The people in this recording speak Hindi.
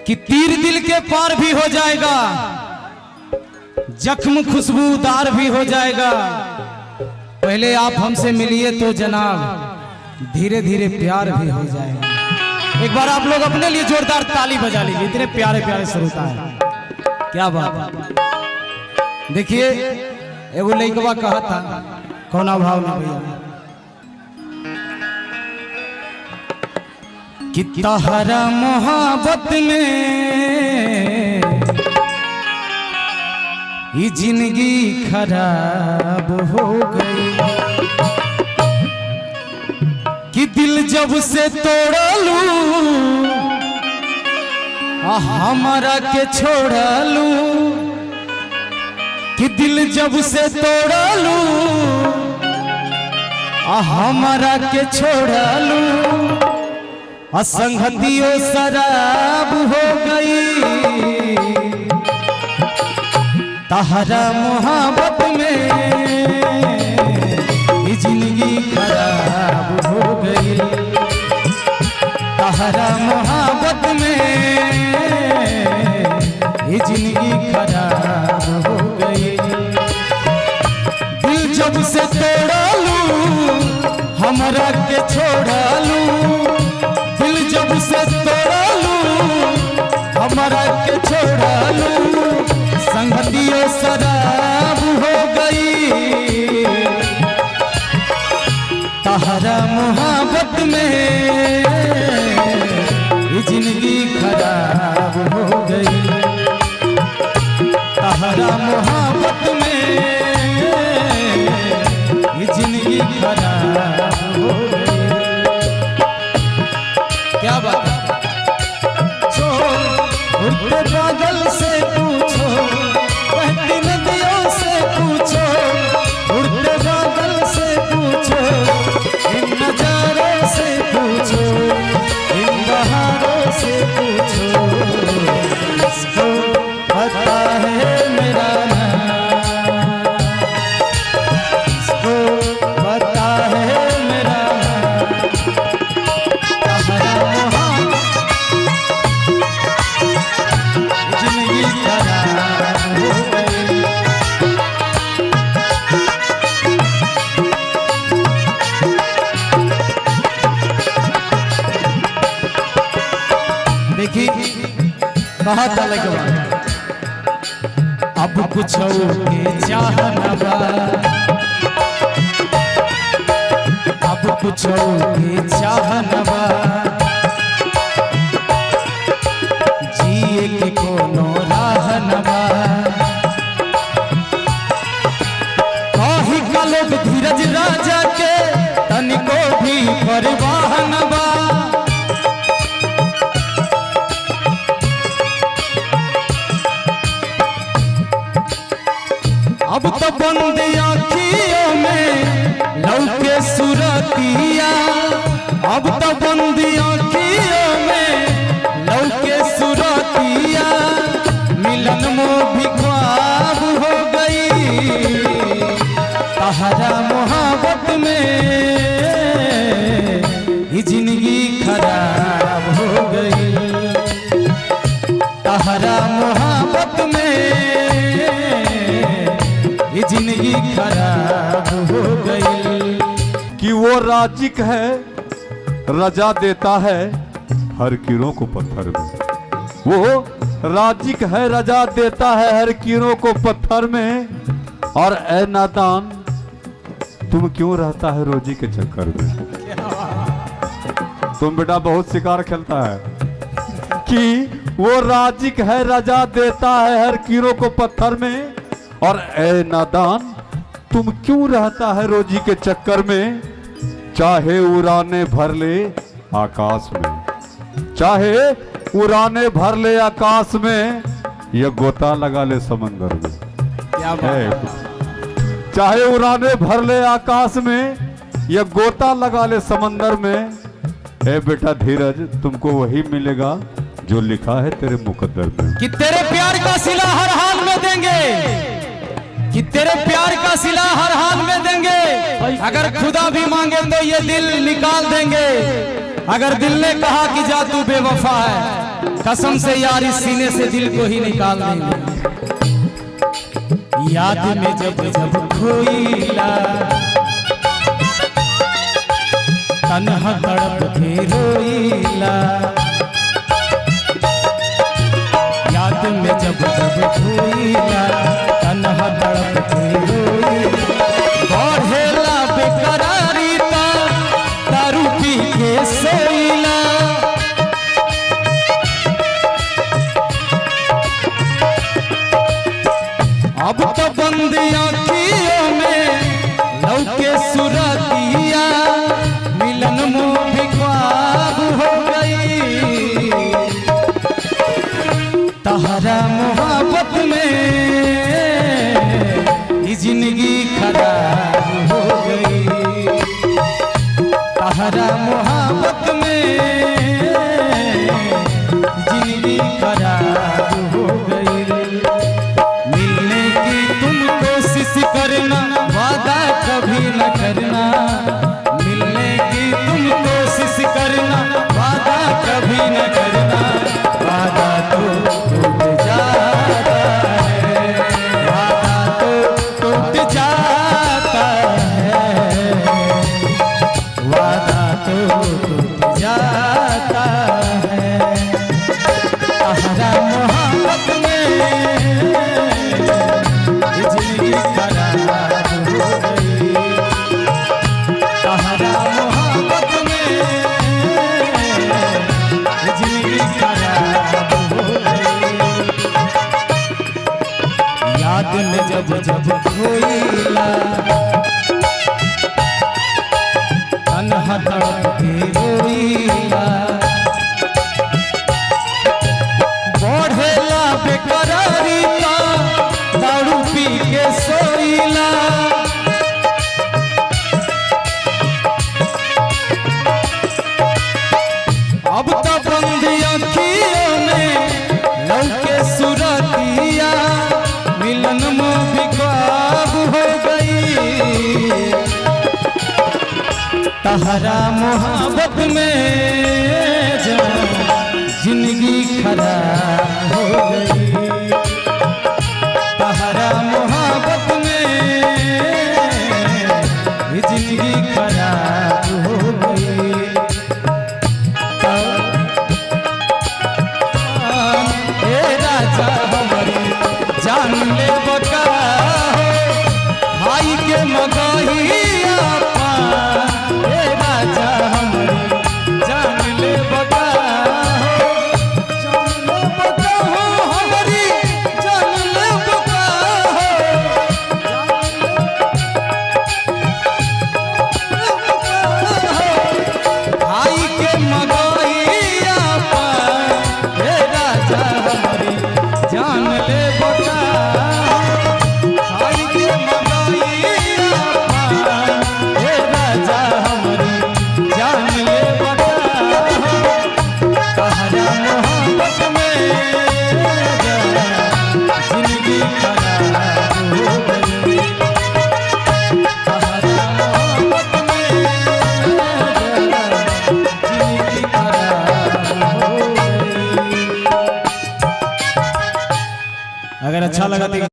कि तीर दिल के पार भी हो जाएगा, जख्म खुशबूदार भी हो जाएगा। पहले आप हमसे मिलिए तो जनाब धीरे धीरे प्यार भी हो जाएगा। एक बार आप लोग अपने लिए जोरदार ताली बजा लीजिए, इतने प्यारे प्यारे श्रोता है, क्या बात। देखिए एगो लइकवा कहा था, कौना भाव ना भैया, कि तहरा मोहब्बत में ये जिंदगी खराब हो गई, कि दिल जब से तोड़लू हमारा के छोड़लू, कि दिल जब से तोड़लू हमारा के छोड़लू, असंगतियों शराब हो गई। तहरा मोहब्बत में ये जिंदगी खराब हो गई, तहरा मोहब्बत में ये जिंदगी खराब हो गई। दिल जब से तोड़लू हमरा के छोड़लू, दिल जब से तोड़लू हमरा के छोड़लू, संगतियों शराब हो गई। तहरा मोहब्बत में ये जिंदगी खराब हो गई, तहरा मोहब्बत में ये जिंदगी खराब हो गई। क्या बात है, उठते बादल से पूछो, बहती नदियों से पूछो, उड़ते बादल से पूछो, इन नजारों से पूछो, इन बहारों से पूछो, इसको पता है मेरा नाम, इसको पता है मेरा नाम। जिंदगी खराब हो गई। देखी कहा था लगवा, अब कुछ के चाहना बा, अब कुछ के चाहना बा, जिए के कोनो राह न बा। कहीं का लोग धीरज राजा के तनिको भी परवाह न बा। अब तो बंद आँखियों में लौके सुरतिया, अब तो बंद आँखियों में लौके सुरतिया, मिलन मोह भी ख्वाब हो गई। तहरा मोहब्बत में ये जिंदगी खराब हो गई, तहरा मोहब्बत में ये जिंदगी खराब हो गई। कि वो राजिक है रजा देता है हर कीड़ों को पत्थर में, वो राजिक है रजा देता है हर कीड़ों को पत्थर में। और ए नादान तुम क्यों रहता है रोजी के चक्कर में, तुम बेटा बहुत शिकार खेलता है। कि वो राजिक है रजा देता है हर कीड़ों को पत्थर में, और ए नादान तुम क्यों रहता है रोजी के चक्कर में। चाहे उड़ाने भर ले आकाश में, चाहे उड़ाने भर ले आकाश में, या गोता लगा ले समंदर में। क्या बात है? चाहे उड़ाने भर ले आकाश में, या गोता लगा ले समंदर में। ए बेटा धीरज, तुमको वही मिलेगा जो लिखा है तेरे मुकद्दर में। कि तेरे प्यार का सिला हर हाल में देंगे, कि तेरे प्यार का सिला हर हाल में देंगे। अगर खुदा भी मांगे तो ये दिल निकाल देंगे, अगर दिल ने कहा कि जा तू बेवफा है कसम से यार इस सीने से दिल को ही निकाल देंगे। याद में जब जब खोईला तन्हा तड़प के रोईला, याद में जब जब खोईला तन्हा तड़प के रोईला, बढ़ेला बेकरारी ता दारू पी के सोईला। अब तो बंद आँखियों में लौके सुरतिया, मिलन मुँह भी ख्वाब हो गई। तहरा मोहब्बत में ये जिंदगी खराब हो गई। तहरा मोहब्बत में जिंदगी खराब हो गई। मिलने की तुम कोशिश करना, वादा कभी न करना। मिलने की तुम कोशिश करना, वादा कभी न करना। वादा तो टूट जाता है, वादा तो टूट जाता है, वादा तो टूट जाता है। तहरा मोहब्बत में जिंदगी खराब हो गई। तहरा मोहब्बत में जिंदगी खराब हो गई। याद में जब जब खोईला तन्हा तड़प के रोईला, बढ़ेला बेकरारी ता दारू पी के सोईला। अब तो बंद आँखियों में लौके सुरतिया, मिलन मुँह भी ख्वाब हो गई। तहरा मोहब्बत में जिंदगी खराब